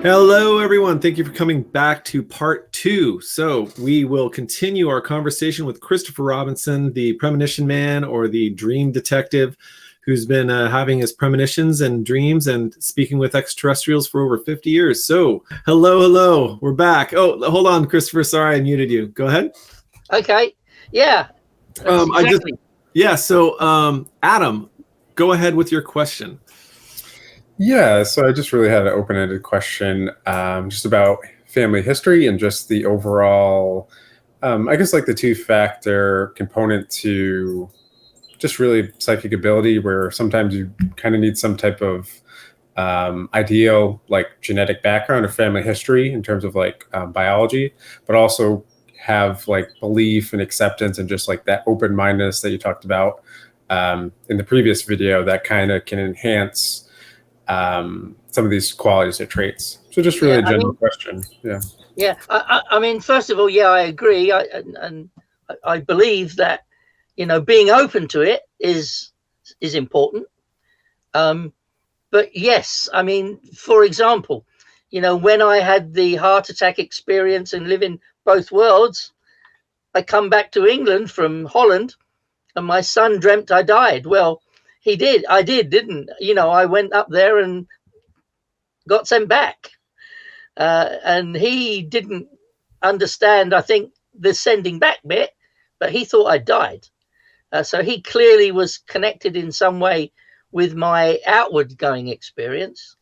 Hello, everyone. Thank you for coming back to part 2. So we will continue our conversation with Christopher Robinson, the Premonition Man or the Dream Detective, who's been having his premonitions and dreams and speaking with extraterrestrials for over 50 years. So hello. We're back. Oh, hold on, Christopher. Sorry, I muted you. Go ahead. Okay. Yeah. Exactly. So Adam, go ahead with your question. Yeah, so I just really had an open-ended question just about family history and just the overall, I guess like the two-factor component to just really psychic ability, where sometimes you kind of need some type of ideal like genetic background or family history in terms of like biology, but also have like belief and acceptance and just like that open-mindedness that you talked about in the previous video that kind of can enhance some of these qualities or traits. So just really a general question. Yeah. I mean, first of all, yeah, I agree. I believe that, being open to it is important. But yes, I mean, for example, when I had the heart attack experience and live in both worlds, I come back to England from Holland and my son dreamt I died. Well, he did. I didn't. I went up there and got sent back. And he didn't understand, I think, the sending back bit, but he thought I died. So he clearly was connected in some way with my outward going experience.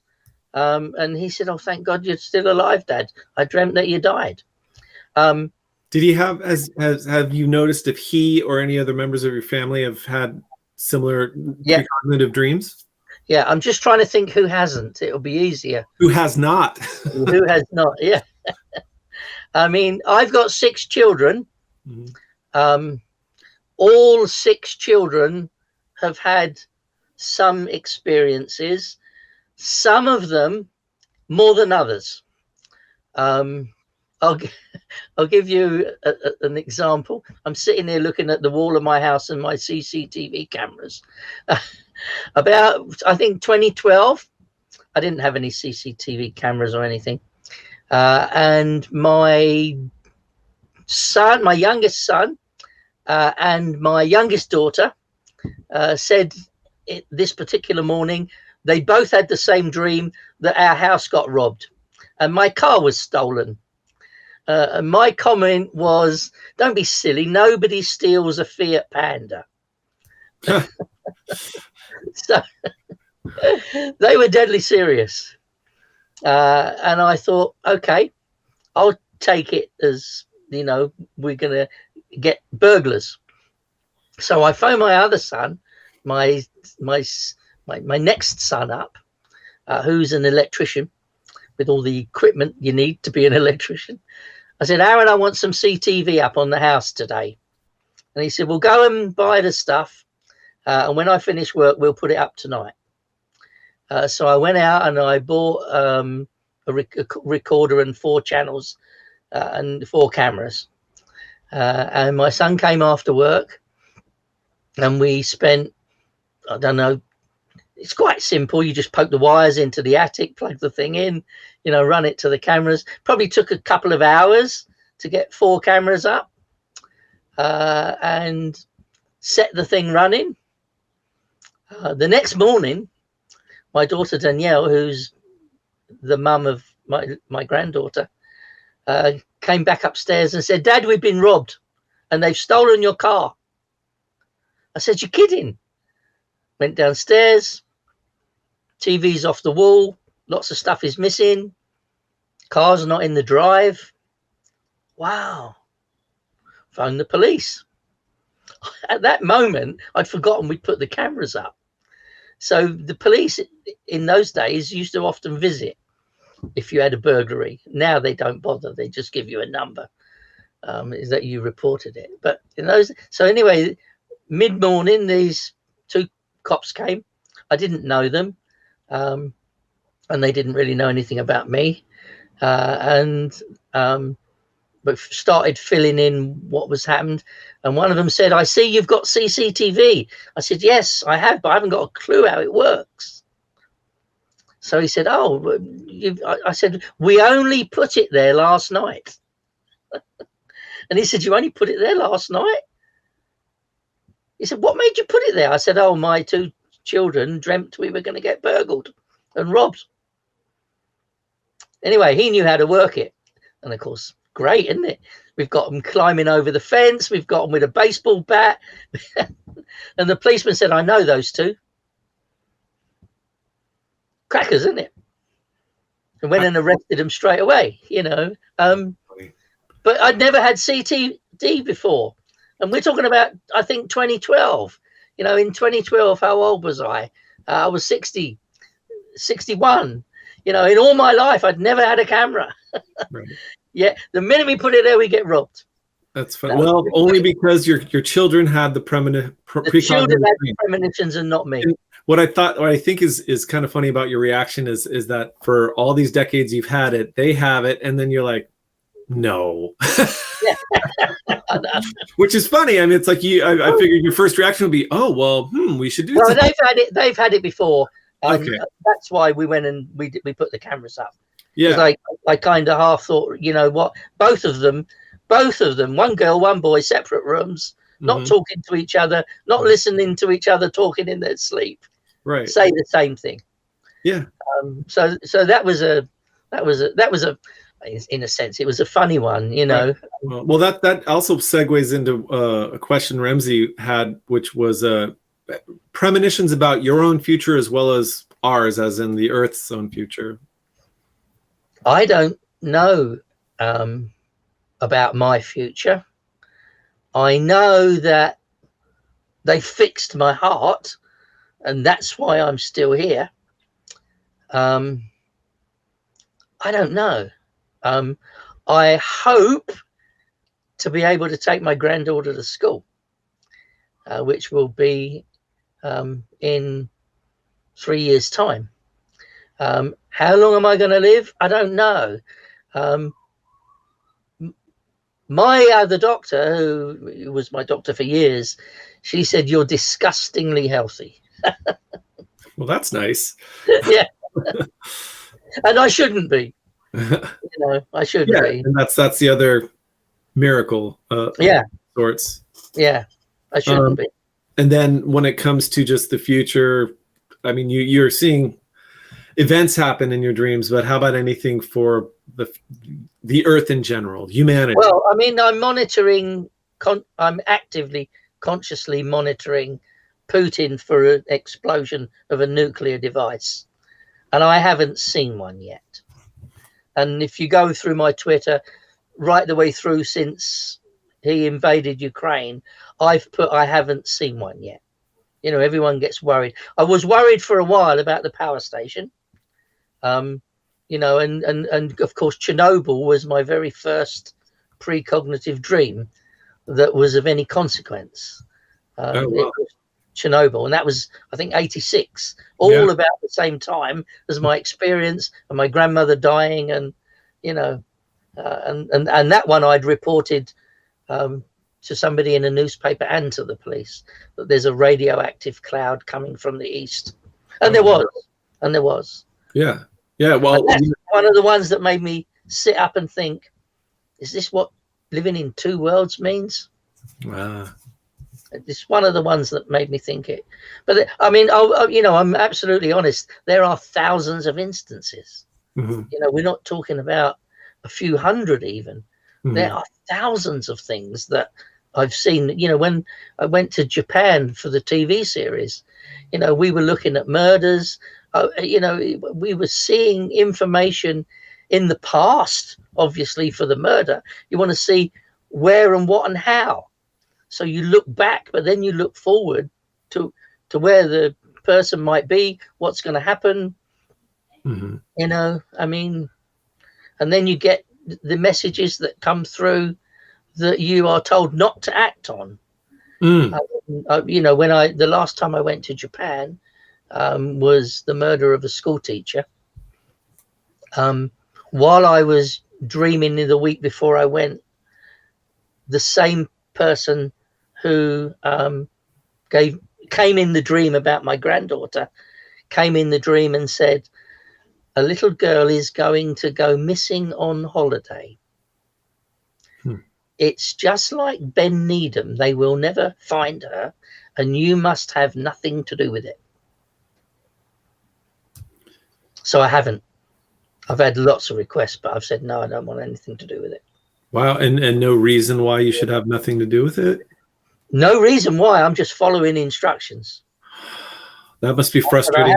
And he said, "Oh, thank God you're still alive, Dad. I dreamt that you died." Did he have, have you noticed if he or any other members of your family have had similar precognitive dreams? Yeah, I'm just trying to think who hasn't. It'll be easier. Who has not? Who has not? Yeah. I mean, I've got 6 children. Mm-hmm. All 6 children have had some experiences, some of them more than others. I'll give you an example. I'm sitting here looking at the wall of my house and my CCTV cameras. About, I think, 2012, I didn't have any CCTV cameras or anything. And my son, my youngest son, and my youngest daughter said this particular morning, they both had the same dream that our house got robbed and my car was stolen. And my comment was, "Don't be silly. Nobody steals a Fiat Panda." So they were deadly serious. And I thought, okay, I'll take it as, we're going to get burglars. So I phoned my other son, my next son up, who's an electrician with all the equipment you need to be an electrician. I said, "Aaron, I want some CCTV up on the house today." And he said, "Well, go and buy the stuff. And when I finish work, we'll put it up tonight." So I went out and I bought a recorder and 4 channels and 4 cameras. And my son came after work and we spent, I don't know, it's quite simple. You just poke the wires into the attic, plug the thing in, run it to the cameras. Probably took a couple of hours to get 4 cameras up and set the thing running. The next morning, my daughter Danielle, who's the mum of my granddaughter, came back upstairs and said, "Dad, we've been robbed and they've stolen your car." I said, "You're kidding." Went downstairs, TV's off the wall, lots of stuff is missing, car's not in the drive. Wow. Phone the police. At that moment, I'd forgotten we'd put the cameras up. So the police in those days used to often visit if you had a burglary. Now they don't bother. They just give you a number, is that you reported it. But in those, so anyway, mid-morning, these 2 cops came. I didn't know them. And they didn't really know anything about me. But started filling in what was happened. And one of them said, "I see you've got CCTV. I said, "Yes, I have, but I haven't got a clue how it works." So he said, oh, I said, we only put it there last night. And he said, you only put it there last night? He said, what made you put it there? I said, oh, my 2 children dreamt we were going to get burgled and robbed. Anyway, he knew how to work it. And of course, great, isn't it? We've got them climbing over the fence. We've got them with a baseball bat. And the policeman said, I know those 2. Crackers, isn't it? And went and arrested them straight away, you know. But I'd never had CCTV before. And we're talking about, I think, 2012. You know, in 2012, how old was I? I was 60, 61. You know, in all my life, I'd never had a camera. Right. Yeah, the minute we put it there, we get robbed. That's fun. Well, only because your children had the premonitions. The children had the premonitions and not me. And what I think is kind of funny about your reaction is that for all these decades you've had it, they have it, and then you're like, no. Which is funny. I mean, it's like I figured your first reaction would be, oh well, we should do. Well, they've had it before. Okay. That's why we went and we put the cameras up. Yeah. I kind of half thought, you know what, both of them, 1 girl, 1 boy, separate rooms, not talking to each other, not listening to each other talking in their sleep. Right. Say the same thing. Yeah. So that was a in a sense, it was a funny one, you know. Right. Well, that also segues into a question Ramsey had, which was premonitions about your own future as well as ours, as in the Earth's own future. I don't know about my future. I know that they fixed my heart, and that's why I'm still here. I don't know. I hope to be able to take my granddaughter to school, which will be in 3 years' time. How long am I going to live? I don't know. My other doctor, who was my doctor for years, she said, you're disgustingly healthy. Well, that's nice. Yeah. And I shouldn't be. You know, I shouldn't be. And that's the other miracle. Sorts. Yeah, I shouldn't be. And then when it comes to just the future, I mean, you're seeing events happen in your dreams, but how about anything for the Earth in general, humanity? Well, I mean, I'm actively, consciously monitoring Putin for an explosion of a nuclear device, and I haven't seen one yet. And if you go through my Twitter, right the way through since he invaded Ukraine, I've put I haven't seen one yet. You know, everyone gets worried. I was worried for a while about the power station. You know, and of course, Chernobyl was my very first precognitive dream that was of any consequence. It was Chernobyl, and that was, I think, 86, all about the same time as my experience and my grandmother dying, and you know, and that one I'd reported to somebody in a newspaper and to the police that there's a radioactive cloud coming from the east, and there was. Yeah. Well, and that's one of the ones that made me sit up and think, is this what living in 2 worlds means? It's one of the ones that made me think it. But I mean, you know, I'm absolutely honest. There are thousands of instances. You know, we're not talking about a few hundred even. There are thousands of things that I've seen. You know, when I went to Japan for the TV series, you know, we were looking at murders. You know, we were seeing information in the past, obviously, for the murder. You want to see where and what and how. So you look back, but then you look forward to where the person might be, what's going to happen. You know, I mean, and then you get the messages that come through that you are told not to act on. You know, the last time I went to Japan was the murder of a school teacher. While I was dreaming in the week before I went, the same person who came in the dream about my granddaughter came in the dream and said, a little girl is going to go missing on holiday. It's just like Ben Needham. They will never find her, and you must have nothing to do with it. So I haven't. I've had lots of requests, but I've said, no, I don't want anything to do with it. Wow. And no reason why you should have nothing to do with it? No reason why. I'm just following instructions. That must be frustrating.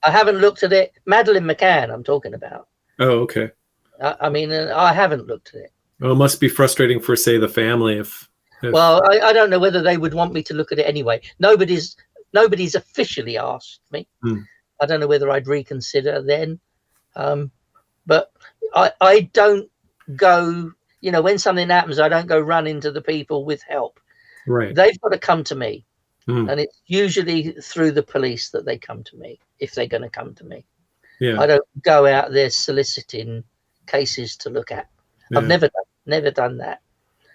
I haven't looked at it. Madeleine McCann, I'm talking about. Oh, okay. I mean, I haven't looked at it. Well, it must be frustrating for, say, the family. If Well, I don't know whether they would want me to look at it anyway. Nobody's officially asked me. I don't know whether I'd reconsider then. But I don't go, when something happens, I don't go running to the people with help. Right. They've got to come to me. And it's usually through the police that they come to me, if they're going to come to me. Yeah. I don't go out there soliciting cases to look at. Yeah. I've never done that.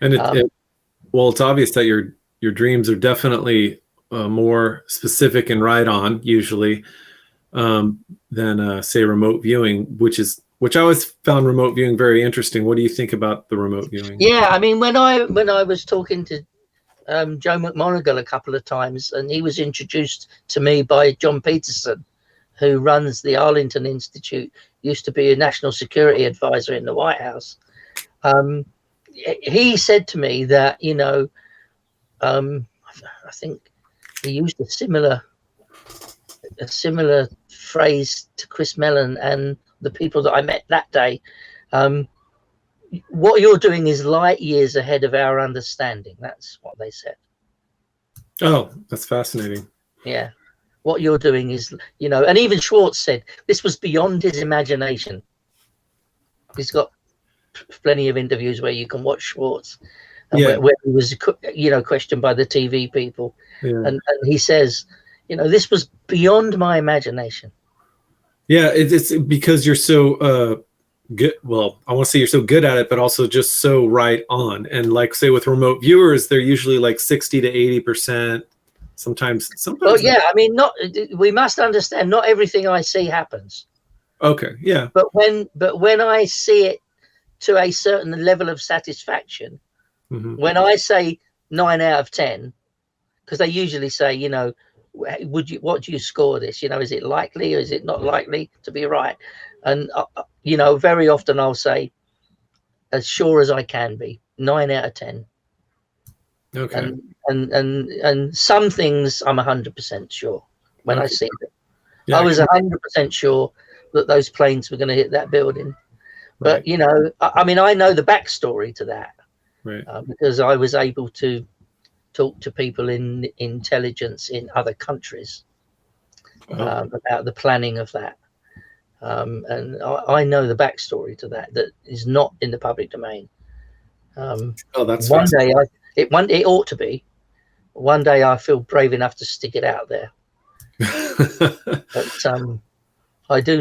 And it's obvious that your dreams are definitely more specific and right on usually than say remote viewing, which I always found remote viewing very interesting. What do you think about the remote viewing? Yeah, I mean, when I was talking to Joe McMonagle a couple of times, and he was introduced to me by John Peterson, who runs the Arlington Institute, used to be a national security advisor in the White House. He said to me that, I think he used a similar phrase to Chris Mellon and the people that I met that day. What you're doing is light years ahead of our understanding. That's what they said. Oh, that's fascinating. Yeah. What you're doing is, and even Schwartz said this was beyond his imagination. He's got plenty of interviews where you can watch Schwartz, where he was, questioned by the TV people. Yeah. And he says, this was beyond my imagination. Yeah, it's because you're so good. Well, I want to say you're so good at it, but also just so right on. And like, say with remote viewers, they're usually like 60 to 80%. Sometimes. Well, yeah, I mean, we must understand not everything I see happens. Okay, yeah. But when I see it to a certain level of satisfaction, when I say 9 out of 10, because they usually say, what do you score this? Is it likely or is it not likely to be right? And very often I'll say, as sure as I can be, 9 out of 10. Okay. And some things I'm 100% sure when I see them. Yeah, I was 100% sure that those planes were going to hit that building. But, right. I mean, I know the backstory to that. Right. Because I was able to talk to people in intelligence in other countries about the planning of that. And I know the backstory to that is not in the public domain. That's one day it ought to be. One day I feel brave enough to stick it out there. But I do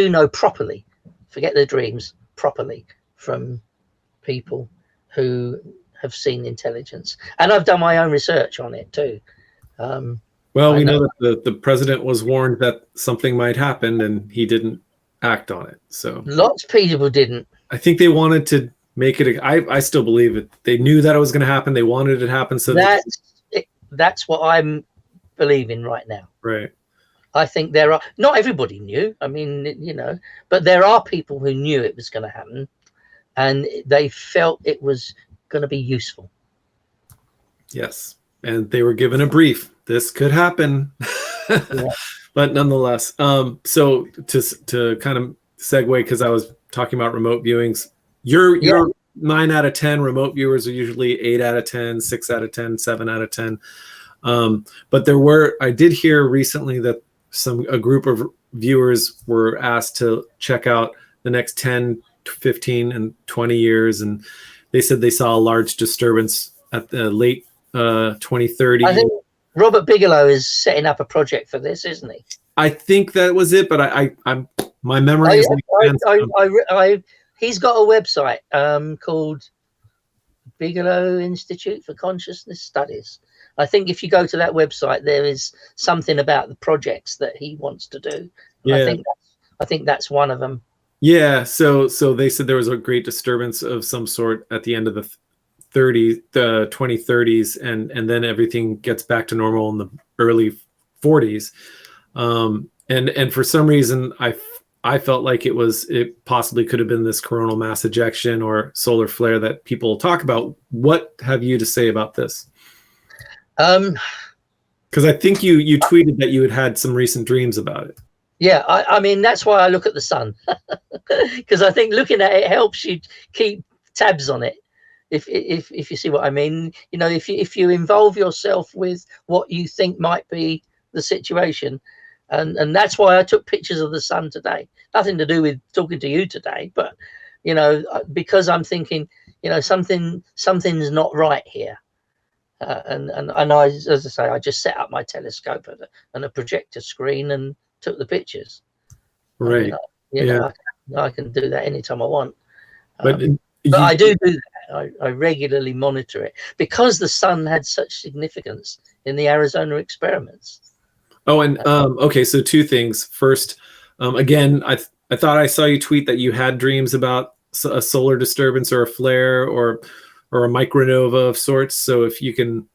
know properly, forget the dreams, properly from people who have seen intelligence, and I've done my own research on it too. Well, we know that the president was warned that something might happen, and he didn't act on it. So lots of people didn't. I think they wanted to make it. I still believe it. They knew that it was going to happen. They wanted it to happen. So that's what I'm believing right now. Right. I think there are, not everybody knew. I mean, but there are people who knew it was going to happen, and they felt it was going to be useful. Yes. And they were given a brief. This could happen. Yeah. But nonetheless, so to kind of segue, because I was talking about remote viewings, your 9 out of 10 remote viewers are usually 8 out of 10, 6 out of 10, 7 out of 10. But I did hear recently that a group of viewers were asked to check out the next 10, 15, and 20 years, and they said they saw a large disturbance at the late 2030. I think Robert Bigelow is setting up a project for this, isn't he? I think that was it, but I'm my memory is. He's got a website called Bigelow Institute for Consciousness Studies. I think if you go to that website, there is something about the projects that he wants to do. Yeah. I think that's one of them. Yeah. So they said there was a great disturbance of some sort at the end of the 2030s, and then everything gets back to normal in the early 40s. And for some reason, I felt like it possibly could have been this coronal mass ejection or solar flare that people talk about. What have you to say about this? Because I think you tweeted that you had some recent dreams about it. Yeah, I mean, that's why I look at the sun, because I think looking at it helps you keep tabs on it. If you see what I mean, you know, if you involve yourself with what you think might be the situation, and that's why I took pictures of the sun today. Nothing to do with talking to you today, but you know, because I'm thinking, you know, something's not right here. And I, as I say, I just set up my telescope and a projector screen and took the pictures. Right. You know, I can do that anytime I want. But I do that. I regularly monitor it because the sun had such significance in the Arizona experiments. Oh, and okay, so two things. First, again, I thought I saw you tweet that you had dreams about a solar disturbance or a flare or a micronova of sorts. So if you can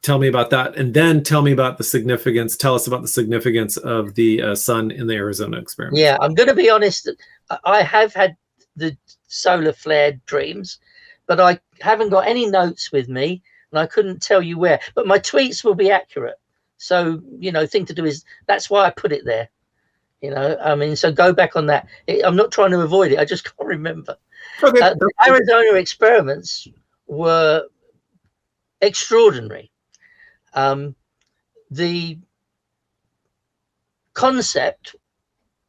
tell me about that, and then tell us about the significance of the sun in the Arizona experiment. Yeah, I'm going to be honest. I have had the solar flare dreams, but I haven't got any notes with me, and I couldn't tell you where. But my tweets will be accurate. So, you know, thing to do is that's why I put it there. You know, I mean, so go back on that. I'm not trying to avoid it. I just can't remember. Okay. The Arizona experiments were extraordinary. The concept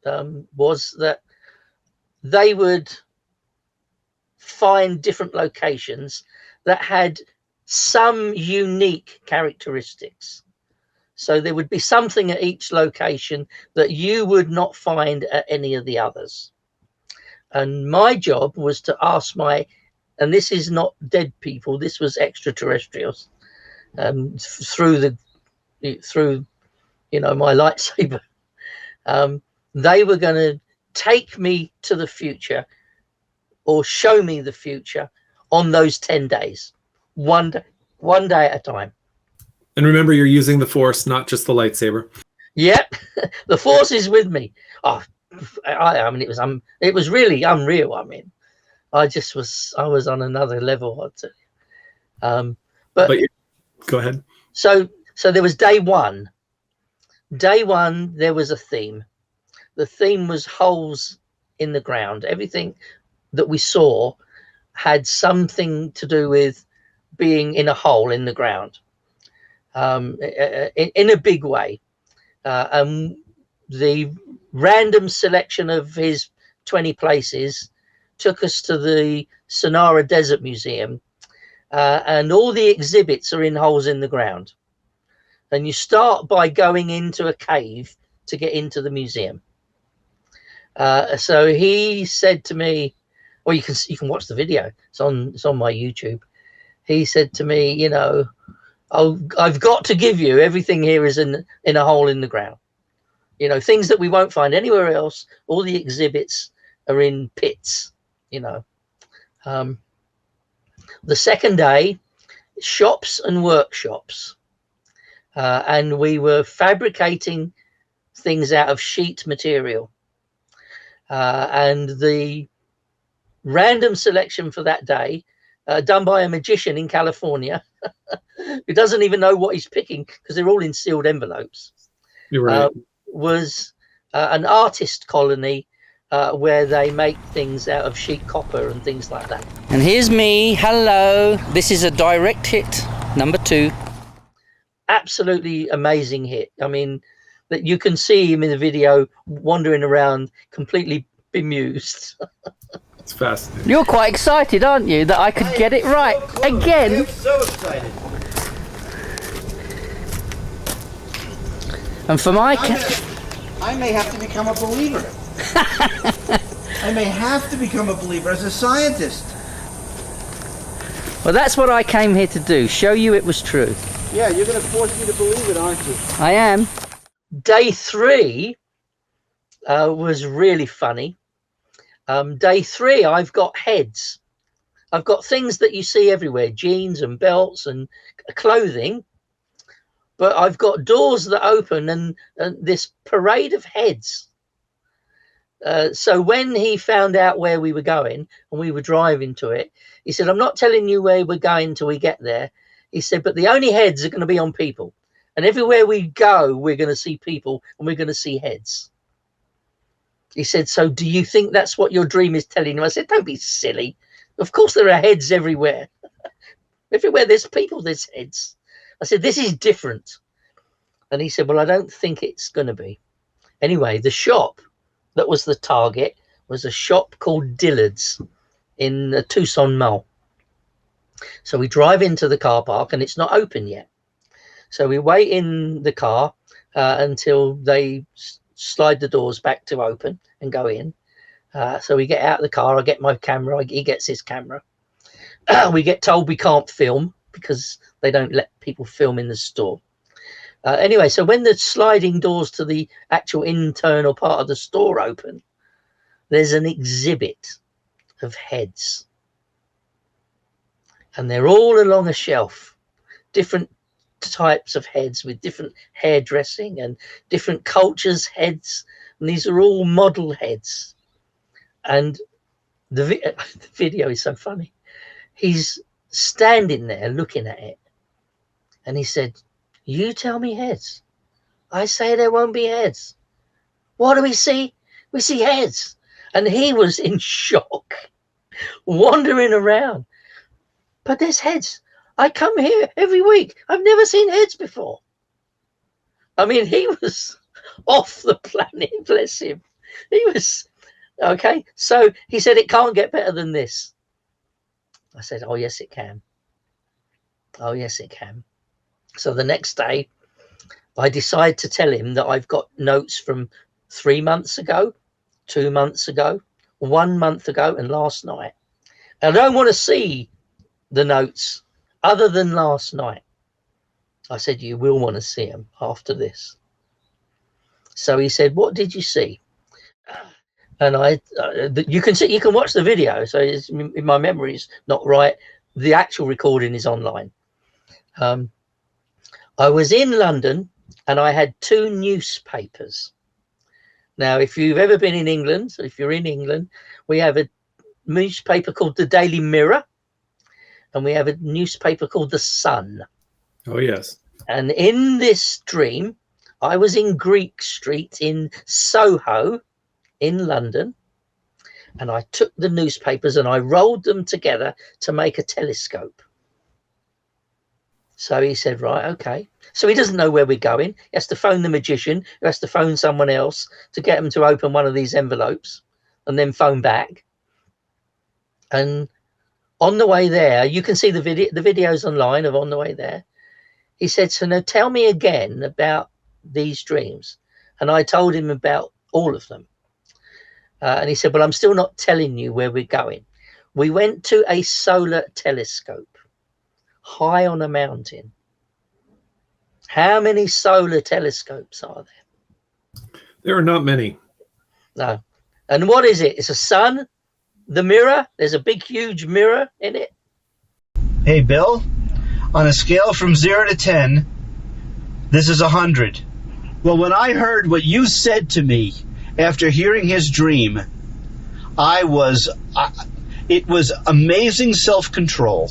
was that they would find different locations that had some unique characteristics. So there would be something at each location that you would not find at any of the others. And my job was to ask and this is not dead people, this was extraterrestrials, through you know, my lightsaber. They were going to take me to the future or show me the future on those 10 days, one day at a time. And remember, you're using the Force, not just the lightsaber. Yep, the Force is with me. Oh, I mean, it was really unreal. I mean, I was on another level. I'd say. But go ahead. So there was day one. Day one, there was a theme. The theme was holes in the ground. Everything that we saw had something to do with being in a hole in the ground. In a big way. The random selection of his 20 places took us to the Sonora Desert Museum, and all the exhibits are in holes in the ground. And you start by going into a cave to get into the museum. So he said to me, or you can watch the video. It's on my YouTube. He said to me, you know, I've got to give you everything here is in a hole in the ground. You know, things that we won't find anywhere else. All the exhibits are in pits, you know. The second day, shops and workshops. And we were fabricating things out of sheet material. And the random selection for that day, done by a magician in California, who doesn't even know what he's picking because they're all in sealed envelopes. You're right. Was an artist colony where they make things out of sheet copper and things like that. And here's me. Hello. This is a direct hit, number 2. Absolutely amazing hit. I mean, that you can see him in the video wandering around completely bemused. It's fascinating. You're quite excited, aren't you, that I could get it right again? I'm so excited. And for my I may have to become a believer. I may have to become a believer as a scientist. Well, that's what I came here to do, show you it was true. Yeah, you're going to force me to believe it, aren't you? I am. Day 3 was really funny. Day 3, I've got heads. I've got things that you see everywhere, jeans and belts and clothing. But I've got doors that open and this parade of heads. So when he found out where we were going and we were driving to it, he said, I'm not telling you where we're going till we get there. He said, but the only heads are going to be on people. And everywhere we go, we're going to see people and we're going to see heads. He said, so do you think that's what your dream is telling you? I said, don't be silly. Of course there are heads everywhere. Everywhere there's people, there's heads. I said, this is different. And he said, well, I don't think it's going to be. Anyway, the shop that was the target was a shop called Dillard's in the Tucson Mall. So we drive into the car park and it's not open yet. So we wait in the car until they slide the doors back to open and go in. So we get out of the car. I get my camera. He gets his camera. We get told we can't film because they don't let people film in the store. Anyway, so when the sliding doors to the actual internal part of the store open, there's an exhibit of heads. And they're all along a shelf, different types of heads with different hairdressing and different cultures' heads. And these are all model heads. And the video is so funny. He's standing there looking at it. And he said, you tell me heads. I say there won't be heads. What do we see? We see heads. And he was in shock, wandering around. But there's heads. I come here every week. I've never seen heads before. I mean, he was off the planet, bless him. He was, okay. So he said, it can't get better than this. I said, oh, yes, it can. Oh, yes, it can. So the next day, I decide to tell him that I've got notes from 3 months ago, 2 months ago, 1 month ago, and last night. And I don't want to see the notes other than last night. I said, you will want to see them after this. So he said, what did you see? And you can watch the video. So my memory is not right. The actual recording is online. I was in London and I had 2 newspapers. Now, if you've ever been in England, so if you're in England, we have a newspaper called the Daily Mirror and we have a newspaper called the Sun. Oh, yes. And in this dream, I was in Greek Street in Soho in London, and I took the newspapers and I rolled them together to make a telescope. So he said, right, okay. So he doesn't know where we're going. He has to phone the magician, who has to phone someone else to get them to open one of these envelopes and then phone back. And on the way there, you can see the videos online of on the way there. He said, so now tell me again about these dreams. And I told him about all of them. And he said, well, I'm still not telling you where we're going. We went to a solar telescope high on a mountain. How many solar telescopes are there? There are not many. No. And what is it? It's a sun, the mirror. There's a big, huge mirror in it. Hey, Bill, on a scale from 0 to 10, this is 100. Well, when I heard what you said to me after hearing his dream, it was amazing self-control.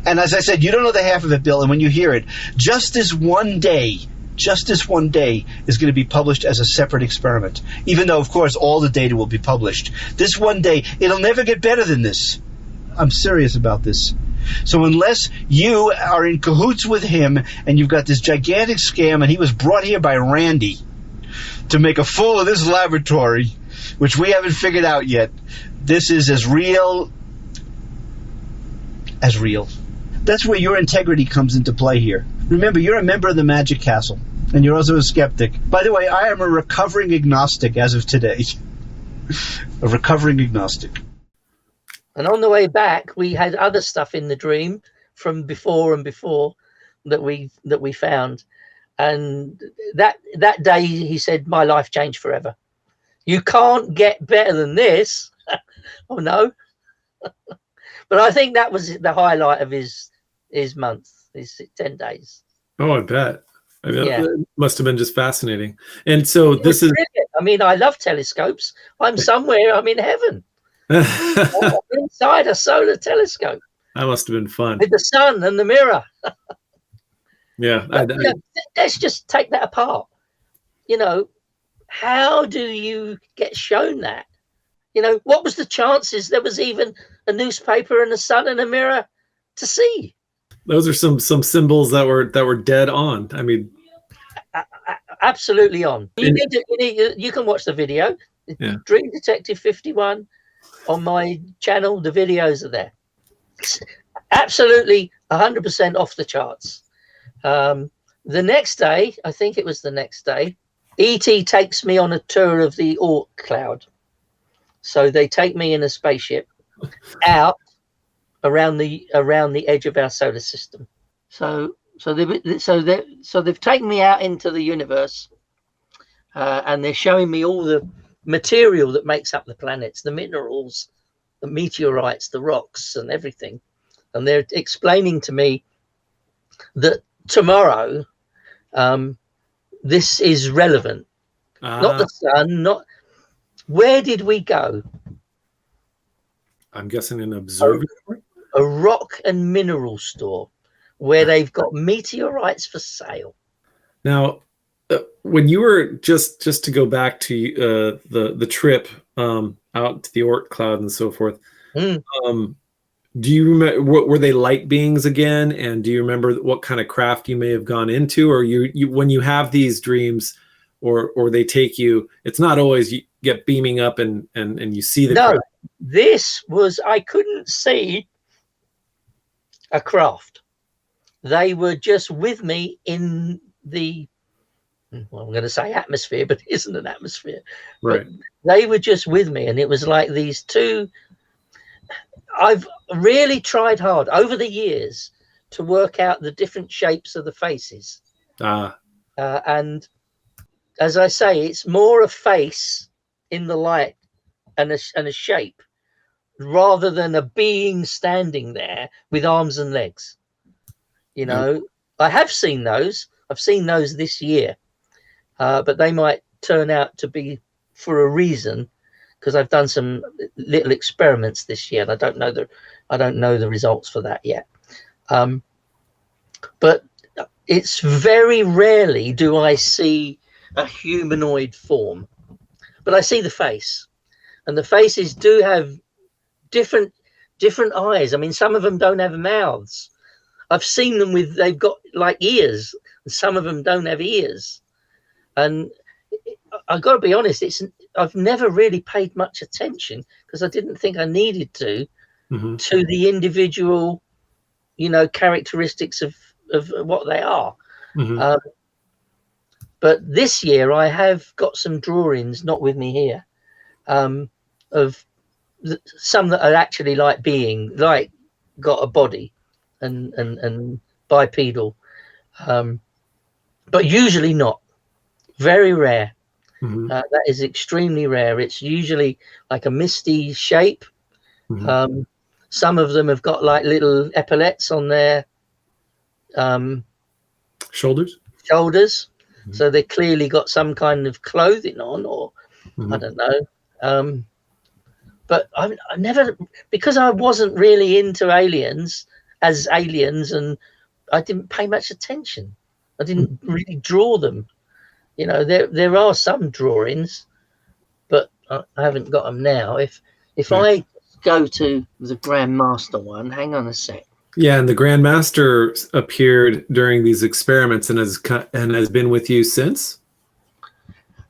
And as I said, you don't know the half of it, Bill, and when you hear it, just this one day is going to be published as a separate experiment, even though, of course, all the data will be published. This one day, it'll never get better than this. I'm serious about this. So unless you are in cahoots with him and you've got this gigantic scam and he was brought here by Randy to make a fool of this laboratory, which we haven't figured out yet, this is as real as real. That's where your integrity comes into play here. Remember, you're a member of the Magic Castle, and you're also a skeptic. By the way, I am a recovering agnostic as of today. A recovering agnostic. And on the way back, we had other stuff in the dream from before and before that we found, and that day he said, my life changed forever. You can't get better than this. Oh no. But I think that was the highlight of his month, his 10 days. Oh, I bet. Yeah. It must have been just fascinating. And so this is brilliant. I mean, I love telescopes. I'm somewhere, I'm in heaven. I'm inside a solar telescope. That must have been fun. With the sun and the mirror. Yeah. Let's just take that apart. You know, how do you get shown that? You know, what was the chances there was even a newspaper and a sun and a mirror to see? Those are some symbols that were dead on. I mean, absolutely on. You can watch the video. Yeah. Dream Detective 51 on my channel. The videos are there. It's absolutely 100% off the charts. The next day, I think it was the next day, E.T. takes me on a tour of the Oort Cloud. So they take me in a spaceship out around the edge of our solar system. So they've taken me out into the universe, and they're showing me all the material that makes up the planets, the minerals, the meteorites, the rocks, and everything. And they're explaining to me that tomorrow, this is relevant. Not the sun, not where did we go? I'm guessing an observatory. A rock and mineral store where they've got meteorites for sale. Now, when you were just to go back to the trip out to the Oort Cloud and so forth, do you remember, were they light beings again? And do you remember what kind of craft you may have gone into? Or you when you have these dreams, or they take you, it's not always you get beaming up and you see the craft. This was, I couldn't see a craft. They were just with me in the, well, I'm going to say atmosphere, but it isn't an atmosphere. Right. But they were just with me, and it was like these two. I've really tried hard over the years to work out the different shapes of the faces. And as I say, it's more a face in the light and a shape, rather than a being standing there with arms and legs. You know, I have seen those. I've seen those this year, but they might turn out to be for a reason, because I've done some little experiments this year, and I don't know the results for that yet. But it's very rarely do I see a humanoid form, but I see the face, and the faces do have different eyes. I mean, some of them don't have mouths. I've seen them they've got like ears, and some of them don't have ears. And I've got to be honest, I've never really paid much attention, because I didn't think I needed to the individual, characteristics of what they are. But this year I have got some drawings, not with me here, of some that are actually like got a body and bipedal, but usually not. Very rare. That is extremely rare. It's usually like a misty shape. Some of them have got like little epaulets on their shoulders. So they clearly got some kind of clothing on, or I don't know. But I never, because I wasn't really into aliens, and I didn't pay much attention. I didn't really draw them. There are some drawings, but I haven't got them now. If I go to the Grand Master one, hang on a sec. Yeah, and the Grand Master appeared during these experiments and has been with you since?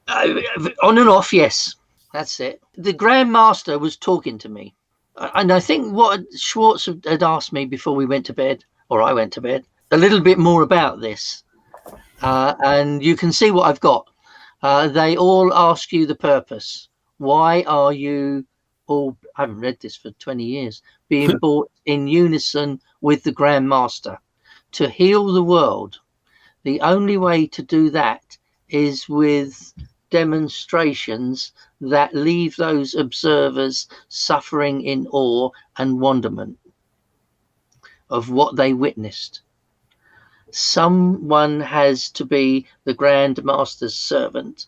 On and off, yes. That's it. The Grand Master was talking to me. And I think what Schwartz had asked me before we went to bed, or I went to bed, a little bit more about this. And you can see what I've got. They all ask you the purpose. Why are you all, I haven't read this for 20 years, being brought in unison with the Grand Master? to heal the world, the only way to do that is with demonstrations that leave those observers suffering in awe and wonderment of what they witnessed. Someone has to be the Grand Master's servant.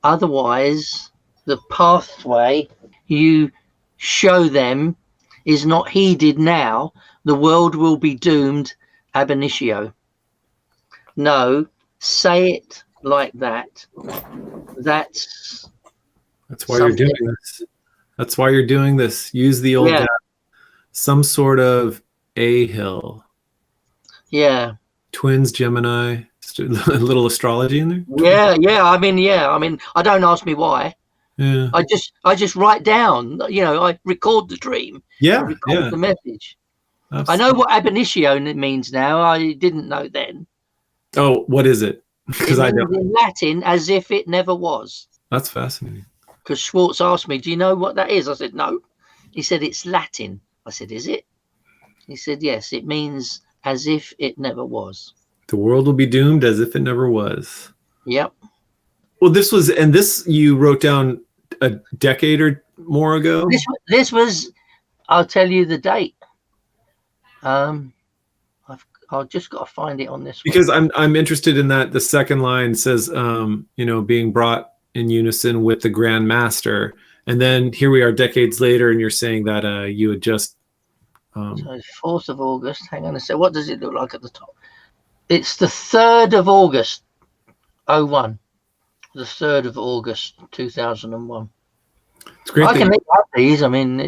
Otherwise, the pathway you show them is not heeded now. The world will be doomed ab initio. No, say it like that. That's why you're doing this. That's why you're doing this. Use the old some sort of A-hill. Yeah. Twins, Gemini, a little astrology in there. Yeah. I mean, I don't ask me why. Yeah. I just write down. I record the dream. Yeah. I record the message. Absolutely. I know what ab initio means now. I didn't know then. Oh, what is it? Because I know in Latin, as if it never was. That's fascinating. Because Schwartz asked me, "Do you know what that is?" I said, "No." He said, "It's Latin." I said, "Is it?" He said, "Yes, it means as if it never was." The world will be doomed as if it never was. Yep. Well, this you wrote down a decade or more ago? This was, I'll tell you the date. I've just got to find it on this because one. I'm interested in that. The second line says, being brought in unison with the Grand Master. And then here we are decades later, and you're saying that you had just... So 4th of August. Hang on a sec. What does it look like at the top? It's the 3rd of August, 01. The 3rd of August, 2001. It's great. I can make up these. I mean,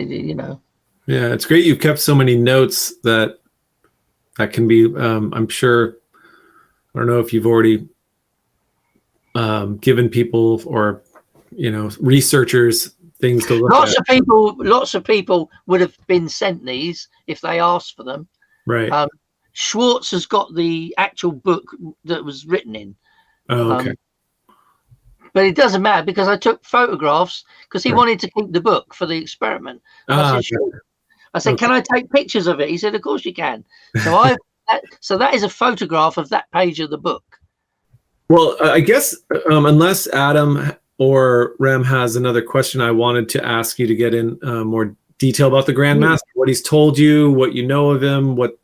Yeah, it's great you've kept so many notes that can be, I'm sure, I don't know if you've already given people or, researchers things to look at. Lots of people would have been sent these if they asked for them. Right. Schwartz has got the actual book that was written in. Oh, okay. But it doesn't matter because I took photographs because he wanted to keep the book for the experiment. I said, sure. I said, can I take pictures of it? He said, of course you can. So so that is a photograph of that page of the book. Well, I guess unless Adam or Rem has another question, I wanted to ask you to get in more detail about the Grand Master, what he's told you, what you know of him, what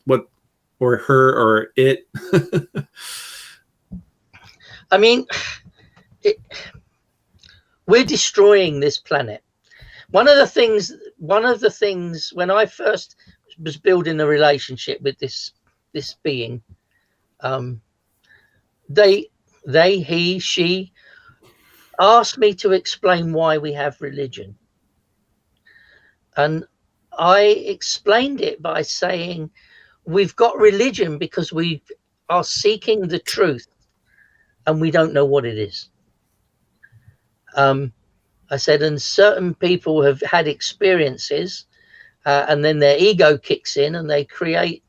or her or it. I mean, we're destroying this planet. One of the things when I first was building a relationship with this being, she asked me to explain why we have religion. And I explained it by saying, we've got religion because we are seeking the truth and we don't know what it is. I said, and certain people have had experiences and then their ego kicks in and they create,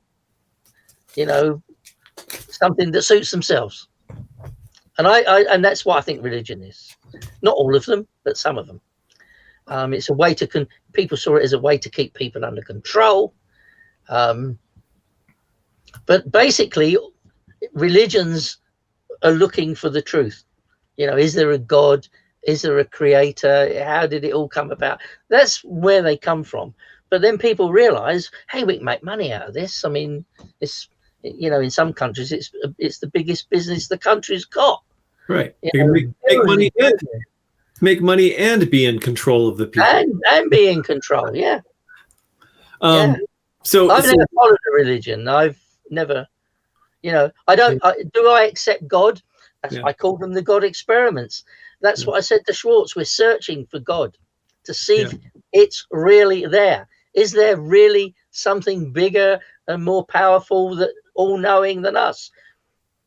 something that suits themselves. And and that's what I think religion is. Not all of them, but some of them. It's a way to, people saw it as a way to keep people under control. But basically, religions are looking for the truth. Is there a God? Is there a creator? How did it all come about? That's where they come from. But then people realize, hey, we can make money out of this. I mean, it's, in some countries, it's the biggest business the country's got. Right. Make money and be in control of the people. And be in control, yeah. So I've never followed a religion. I've never, do I accept God? I call them the God Experiments. That's what I said to Schwartz. We're searching for God to see if it's really there. Is there really something bigger and more powerful, that all-knowing than us?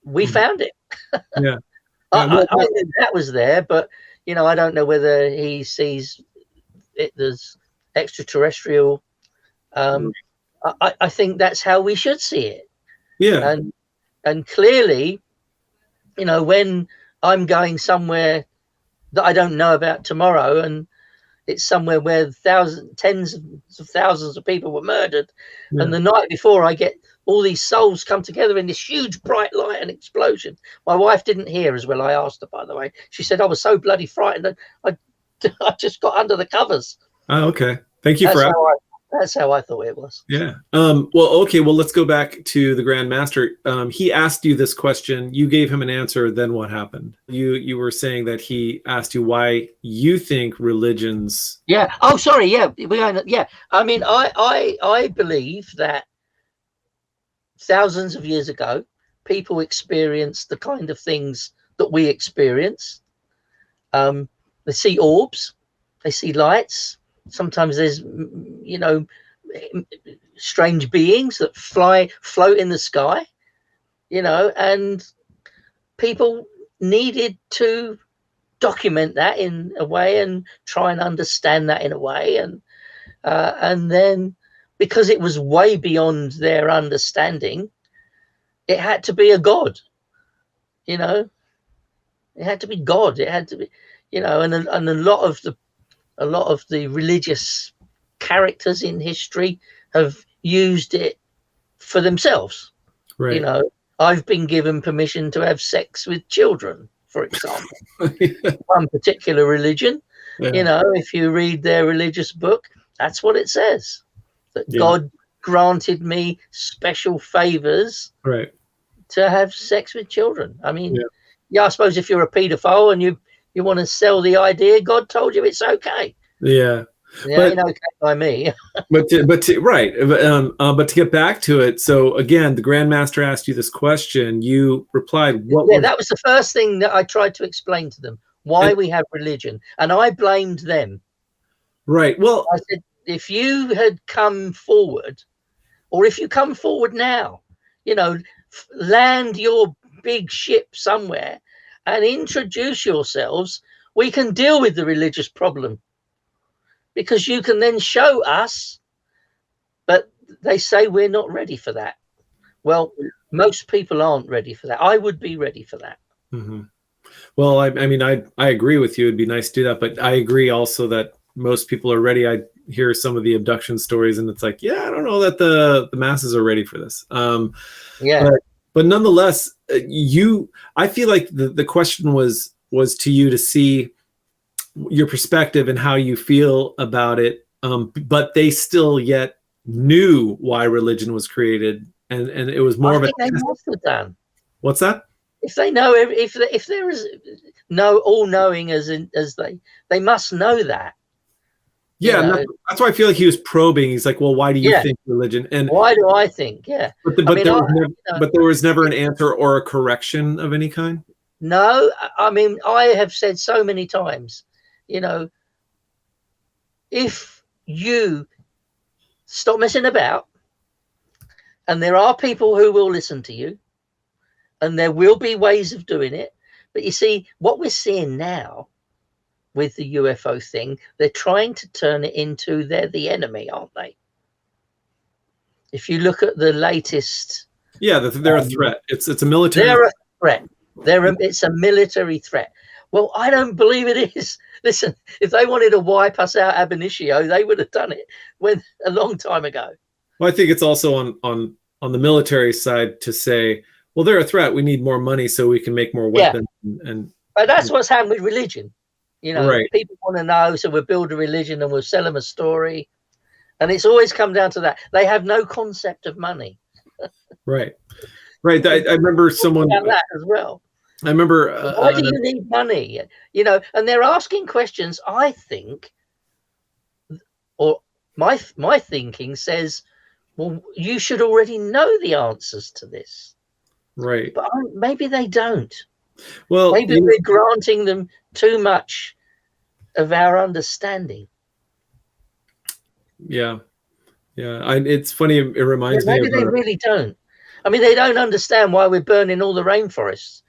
We found it. Yeah. I knew that was there, but I don't know whether he sees it as extraterrestrial. I think that's how we should see it. Yeah. And clearly, when I'm going somewhere that I don't know about tomorrow, and it's somewhere where tens of thousands of people were murdered, and the night before I get all these souls come together in this huge bright light and explosion. My wife didn't hear as well. I asked her, by the way. She said, I was so bloody frightened. I just got under the covers. Oh, okay. Thank you for asking. That's how I thought it was. Yeah. Well, okay. Well, let's go back to the Grand Master. He asked you this question. You gave him an answer. Then what happened? You were saying that he asked you why you think religions. Yeah. Oh, sorry. Yeah. Yeah. I mean, I believe that thousands of years ago, people experienced the kind of things that we experience. They see orbs. They see lights. Sometimes there's, you know, strange beings that float in the sky, you know, and people needed to document that in a way and try and understand that in a way. And then because it was way beyond their understanding, it had to be a god, you know, it had to be God. It had to be, you know, and a lot of the religious characters in history have used it for themselves. Right. You know, I've been given permission to have sex with children, for example. One particular religion, you know, if you read their religious book, that's what it says. That God granted me special favors to have sex with children. I mean, I suppose if you're a pedophile and you want to sell the idea, God told you it's okay. Yeah, but, ain't okay by me. but to get back to it, so again, the Grand Master asked you this question. You replied, that was the first thing that I tried to explain to them, why we have religion, and I blamed them. Right. Well, I said, if you had come forward, or if you come forward now, you know, land your big ship somewhere and introduce yourselves, we can deal with the religious problem, because you can then show us. But they say we're not ready for that. Well, most people aren't ready for that. I would be ready for that. Mm-hmm. Well, I mean, I agree with you. It'd be nice to do that, but I agree also that most people are ready. I hear some of the abduction stories, and it's like, I don't know that the masses are ready for this. But nonetheless, I feel like the question was to you to see your perspective and how you feel about it. But they still yet knew why religion was created, and it was more of a. They must have done. What's that? If they know, if there is no all-knowing as they must know that. Yeah, you know? That's why I feel like he was probing. He's like, well, why do you think religion? And why do I think? Yeah. But there was never an answer or a correction of any kind? No. I mean, I have said so many times, you know, if you stop messing about, and there are people who will listen to you, and there will be ways of doing it. But you see, what we're seeing now with the UFO thing, they're trying to turn it into they're the enemy, aren't they? If you look at the latest, they're a threat. It's a military. They're a threat. It's a military threat. Well, I don't believe it is. Listen, if they wanted to wipe us out ab initio, they would have done it a long time ago. Well, I think it's also on the military side to say, well, they're a threat. We need more money so we can make more weapons. But that's what's happened with religion. You know, people want to know, so we'll build a religion and we'll sell them a story. And it's always come down to that. They have no concept of money. Right. I remember someone that as well. I remember. Why do you need money? You know, and they're asking questions. I think, or my thinking says, well, you should already know the answers to this. Right. But maybe they don't. Well, maybe we're granting them too much of our understanding. Yeah. It's funny. It reminds me. Maybe they really don't. I mean, they don't understand why we're burning all the rainforests.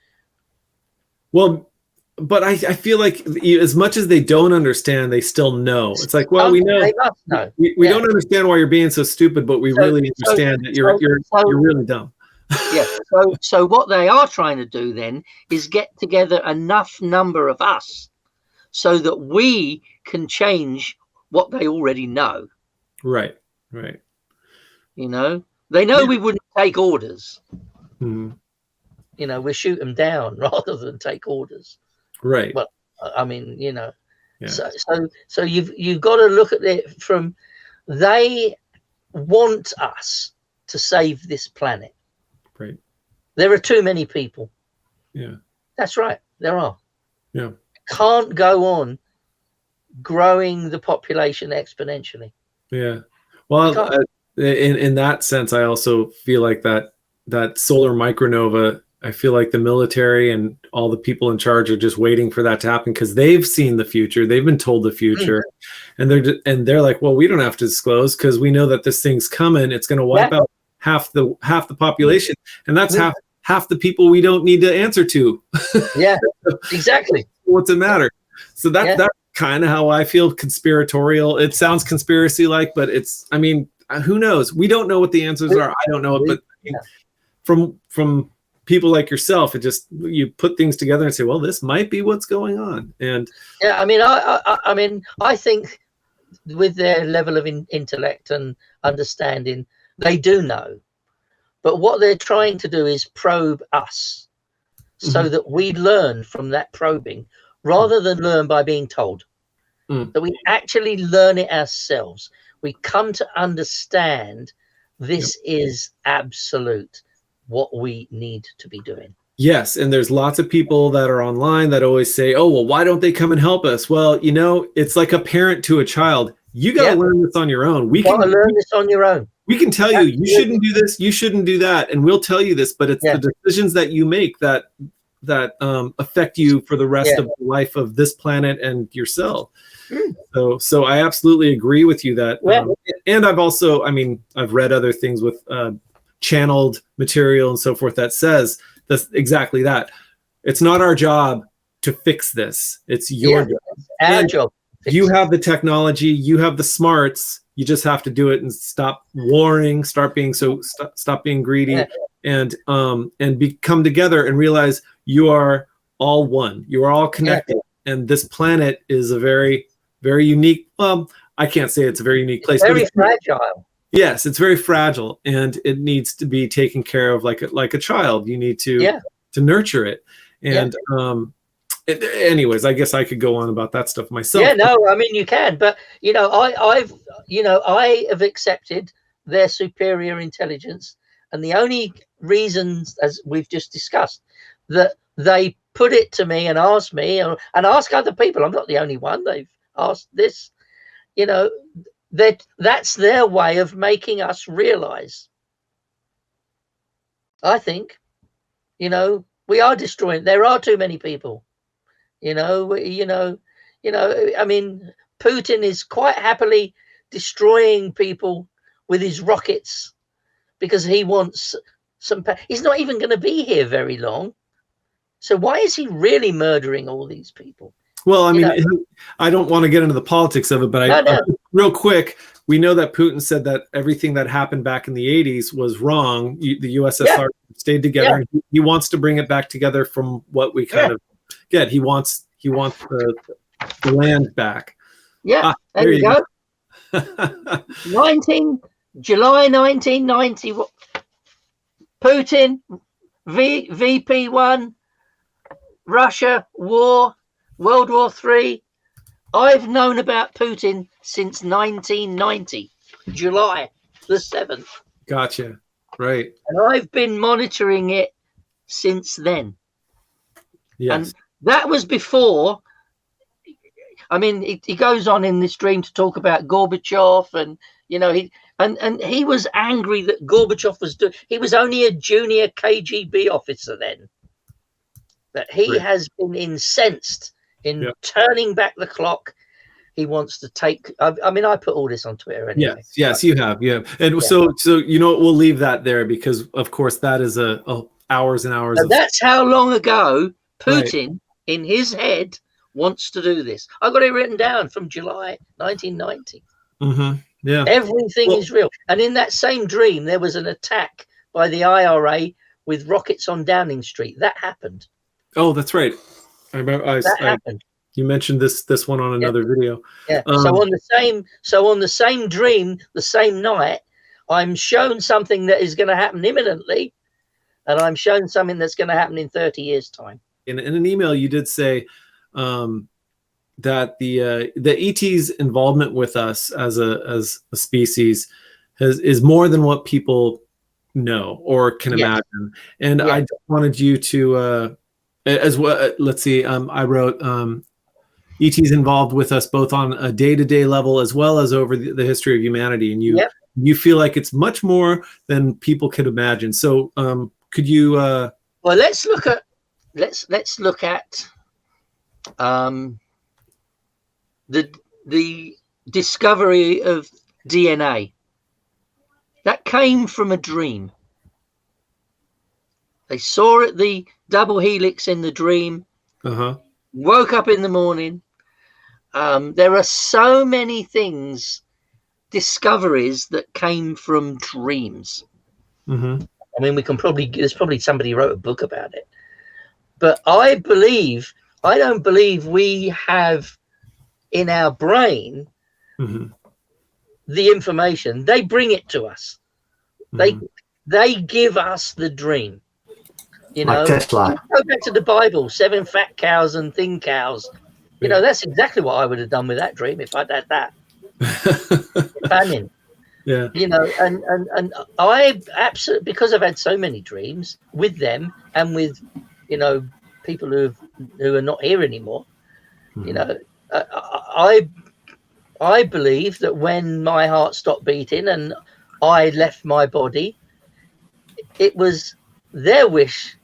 Well, but I feel like as much as they don't understand, they still know. It's like, well, we know. They must know. We don't understand why you're being so stupid, but we really understand that you're really dumb. So what they are trying to do then is get together enough number of us so that we can change what they already know. Right. You know, they know we wouldn't take orders. Mhm. You know, we shoot them down rather than take orders. Right. Well, I mean, you know, Yeah. so you've got to look at it from, they want us to save this planet. Right. There are too many people. Yeah. That's right. There are. Yeah. Can't go on growing the population exponentially. Yeah. Well, in that sense, I also feel like that solar micronova, I feel like the military and all the people in charge are just waiting for that to happen because they've seen the future. They've been told the future, and they're like, well, we don't have to disclose because we know that this thing's coming. It's going to wipe out half the population, and that's half the people we don't need to answer to. Yeah, exactly. What's the matter? So that's kind of how I feel conspiratorial. It sounds conspiracy like, but it's, I mean, who knows? We don't know what the answers are. I don't know it, but I mean, from people like yourself, it just, you put things together and say, well, this might be what's going on. And yeah, I mean, I think with their level of intellect and understanding, they do know. But what they're trying to do is probe us so that we learn from that probing rather than learn by being told. That we actually learn it ourselves. We come to understand this is absolute what we need to be doing. Yes, and there's lots of people that are online that always say, oh, well, why don't they come and help us? Well, you know, it's like a parent to a child. You got to learn this on your own. We can learn this on your own. We can tell you, you shouldn't do this, you shouldn't do that, and we'll tell you this, but it's the decisions that you make that affect you for the rest of the life of this planet and yourself. So I absolutely agree with you that, and I've also, I mean, I've read other things with channeled material and so forth that says that's exactly that. It's not our job to fix this. It's your job. Our job. You have the technology, you have the smarts. You just have to do it and stop warring, stop being greedy, and come together and realize you are all one. You are all connected, and this planet is a very, very unique. I can't say it's a very unique place. Very fragile. Yes, it's very fragile, and it needs to be taken care of like a child. You need to nurture it, and anyways, I guess I could go on about that stuff myself. Yeah, no, I mean you can, but you know, I have accepted their superior intelligence, and the only reasons, as we've just discussed, that they put it to me and asked me, and ask other people. I'm not the only one. They've asked this. You know, that's their way of making us realize. I think, you know, we are destroying. There are too many people. I mean, Putin is quite happily destroying people with his rockets because he wants some. He's not even going to be here very long. So why is he really murdering all these people? Well, I mean, I don't want to get into the politics of it, but real quick, we know that Putin said that everything that happened back in the 80s was wrong. The USSR stayed together. Yeah. He wants to bring it back together from what we kind of get. He wants the land back. Yeah, there you go. July 1990. Putin, VP1, Russia, war, World War III. I've known about Putin since 1990, July the 7th. Gotcha. Right. And I've been monitoring it since then. Yes. And that was before. I mean, he goes on in this dream to talk about Gorbachev, and you know, he was angry that Gorbachev was doing. He was only a junior KGB officer then. But he has been incensed in turning back the clock. He wants to take. I mean, I put all this on Twitter anyway. Yes, you have, and so you know what? We'll leave that there because, of course, that is hours and hours. And that's how long ago Putin, in his head, wants to do this. I got it written down from July 1990. Mm-hmm. Yeah, everything is real. And in that same dream, there was an attack by the IRA with rockets on Downing Street. That happened. Oh, that's right. I remember. That happened. You mentioned this one on another video. Yeah. So on the same dream, the same night, I'm shown something that is going to happen imminently, and I'm shown something that's going to happen in 30 years' time. In an email, you did say that the ET's involvement with us as a species is more than what people know or can imagine. And I just wanted you to, as well, let's see, I wrote, ET's involved with us both on a day-to-day level as well as over the history of humanity. And you feel like it's much more than people could imagine. So could you... well, let's look at the discovery of DNA. That came from a dream. They saw it, the double helix in the dream, woke up in the morning. There are so many things, discoveries that came from dreams. I mean, there's probably somebody wrote a book about it. But I don't believe we have in our brain the information. They bring it to us. They give us the dream. You know, like Tesla. Go back to the Bible, 7 fat cows and thin cows. You know, that's exactly what I would have done with that dream if I'd had that. Banning. Yeah. You know, and I absolutely, because I've had so many dreams with them and with, you know, people who are not here anymore. You know, I believe that when my heart stopped beating and I left my body, it was their wish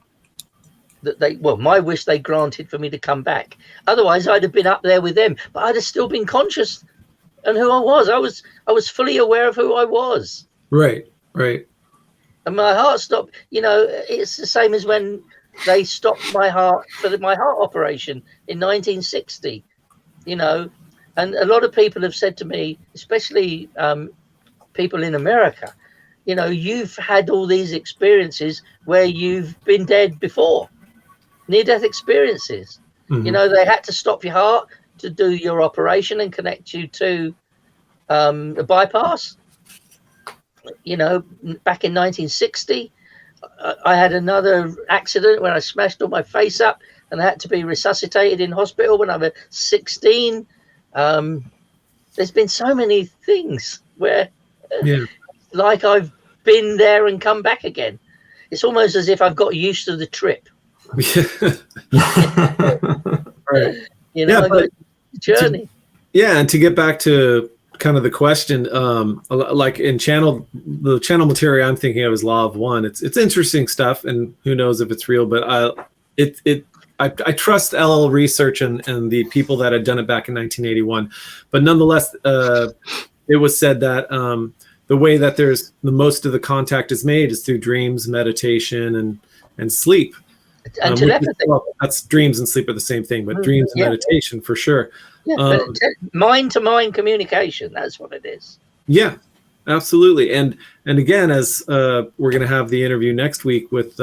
that my wish they granted for me to come back. Otherwise, I'd have been up there with them, but I'd have still been conscious and who I was. I was fully aware of who I was. Right. And my heart stopped. You know, it's the same as when they stopped my heart for my heart operation in 1960. You know, and a lot of people have said to me, especially people in America, you know, you've had all these experiences where you've been dead before, near-death experiences. You know, they had to stop your heart to do your operation and connect you to a bypass. You know, back in 1960, I had another accident where I smashed all my face up and I had to be resuscitated in hospital when I was 16. There's been so many things where, like, I've been there and come back again. It's almost as if I've got used to the trip. Right. You know, but journey. And to get back to kind of the question, like in the channel material I'm thinking of is Law of One. It's interesting stuff, and who knows if it's real, but I trust LL Research and the people that had done it back in 1981. But nonetheless, it was said that the way that there's the most of the contact is made is through dreams, meditation, and sleep. And telepathy. That's dreams and sleep are the same thing, but dreams and meditation for sure. Yeah, mind-to-mind communication, that's what it is. Yeah, absolutely. And again, as we're going to have the interview next week with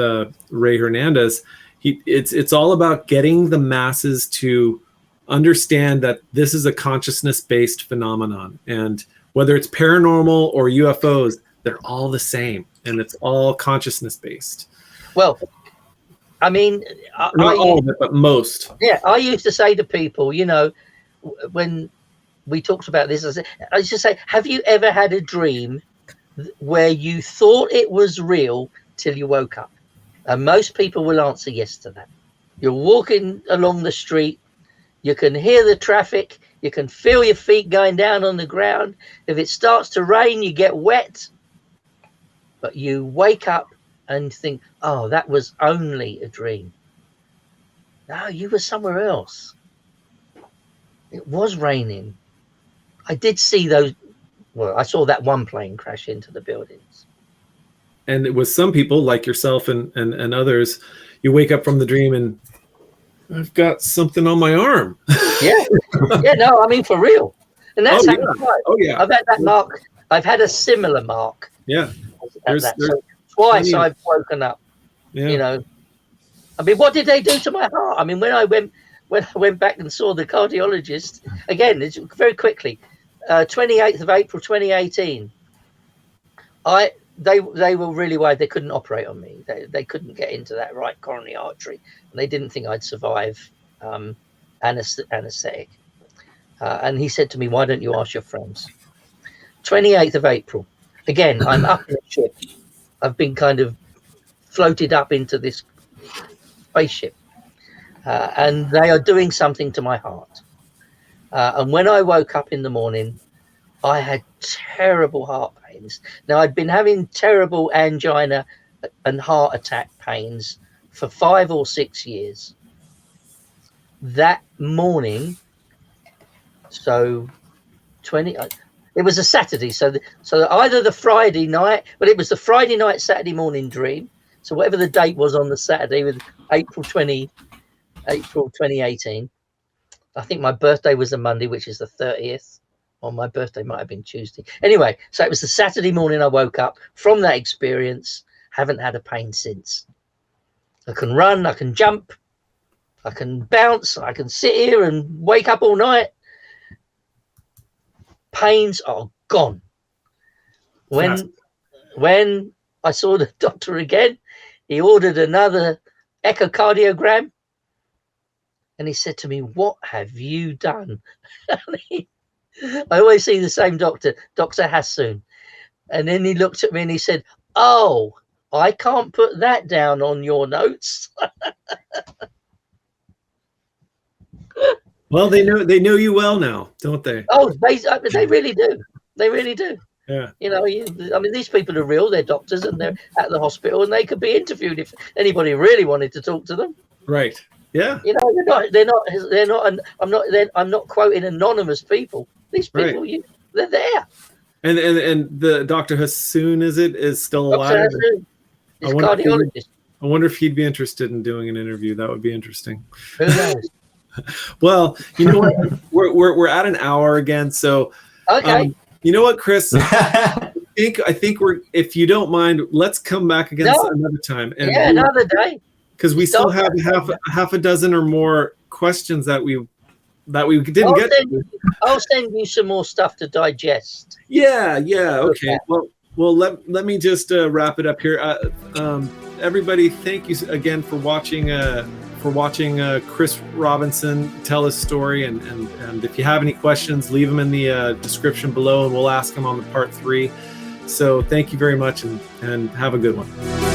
Ray Hernandez, it's all about getting the masses to understand that this is a consciousness-based phenomenon. And whether it's paranormal or UFOs, they're all the same. And it's all consciousness-based. Well, I mean... Not all of it, but most. Yeah, I used to say to people, you know, when we talked about this, I used to say, have you ever had a dream where you thought it was real till you woke up? And most people will answer yes to that. You're walking along the street, you can hear the traffic, you can feel your feet going down on the ground. If it starts to rain, you get wet. But you wake up and think, oh, that was only a dream. No, you were somewhere else. It was raining. I did see those. Well, I saw that one plane crash into the buildings. And with some people like yourself and others, you wake up from the dream and I've got something on my arm. Yeah. No, I mean, for real. And that's yeah. I've had that mark. I've had a similar mark. Yeah. So twice I've woken up. Yeah. You know, I mean, what did they do to my heart? I mean, when I went back and saw the cardiologist again, it's very quickly, 28th of April 2018, They were really worried. They couldn't operate on me. They couldn't get into that right coronary artery, and they didn't think I'd survive anesthetic. And he said to me, "Why don't you ask your friends?" 28th of April. Again, I'm up in a ship. I've been kind of floated up into this spaceship, and they are doing something to my heart. And when I woke up in the morning, I had terrible heart pains. Now, I'd been having terrible angina and heart attack pains for 5 or 6 years. That morning, so 20, it was a Saturday. So either the Friday night, but it was the Friday night, Saturday morning dream. So whatever the date was on the Saturday with April 2018. I think my birthday was a Monday, which is the 30th. Or my birthday might have been Tuesday. Anyway, so it was the Saturday morning I woke up from that experience. Haven't had a pain since. I can run, I can jump, I can bounce, I can sit here and wake up all night. Pains are gone. When I saw the doctor again, he ordered another echocardiogram, and he said to me, "What have you done?" I always see the same doctor, Dr. Hassoun. And then he looked at me and he said, "Oh, I can't put that down on your notes." Well, they know you well now, don't they? Oh, they really do. They really do. Yeah. You know, I mean, these people are real. They're doctors and they're at the hospital, and they could be interviewed if anybody really wanted to talk to them. Right. Yeah. You know, they're not. I'm not quoting anonymous people. These people, Right. they're there. And the Dr. Hassoun is still alive. He's a cardiologist. I wonder if he'd be interested in doing an interview. That would be interesting. Who knows? Well, you know what? we're at an hour again, so Okay. You know what, Chris? I think we're. If you don't mind, let's come back again another time. And another day. Because we still have half a dozen or more questions that we didn't get to. I'll send you some more stuff to digest. Yeah. Okay. Well, let me just wrap it up here. Everybody, thank you again for watching Chris Robinson tell his story. And if you have any questions, leave them in the description below, and we'll ask them on the part 3. So thank you very much, and have a good one.